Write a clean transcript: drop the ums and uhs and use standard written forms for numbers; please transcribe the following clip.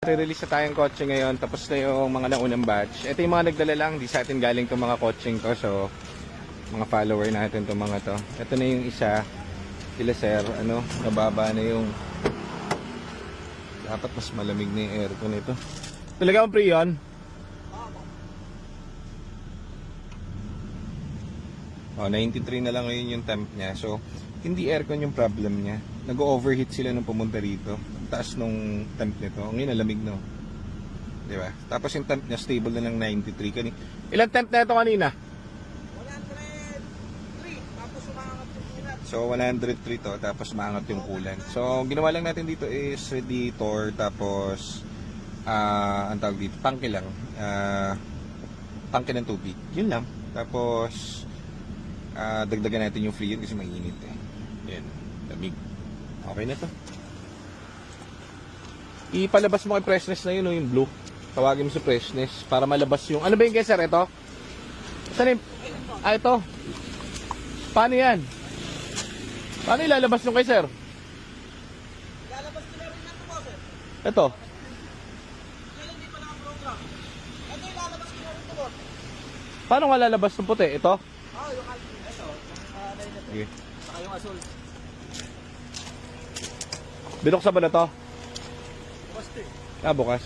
Re-release na tayong kotse ngayon, tapos na yung mga naunang batch. Ito yung mga nagdala lang, di sa atin galing itong mga kotseng to. So, mga follower natin itong mga to. Ito na yung isa, sila sir, nababa na yung... Dapat mas malamig na yung aircon nito. Talaga ang pre yun? Oh, 93 na lang ngayon yung temp niya. So, hindi aircon yung problem niya. Nag-overheat sila nung pumunta rito. Taas nung temp nito. Ngayon nalamig no. 'Di ba? Tapos yung temp niya stable na ng 93 Ilang temp na ito kanina? 103. Tapos umangat yung kulat. So 103 to, tapos maangat yung coolant. So ginawa lang natin dito is radiator, tapos ang tawag dito, tangke lang. Tangke ng tubig. Yun lang. Tapos dagdagan natin yung freon kasi mainit eh. Yan, lamig. Okay na to. Ipalabas mo kay freshness na yun, yung blue. Tawagin mo sa freshness para malabas yung... Ano ba yung sir? Ito? Saan yung... ito. Paano yan? Paano ilalabas yung kay sir? Lalabas ko na rin na ito po, sir. Ito. Kaya hindi pa naka-program. Ito ilalabas ko na rin ito po. Paano nga lalabas yung puti? Ito? Yung alpha. Ito. Okay. Saka yung asul. Binuksan ba na to? Bukas ito eh. Bukas.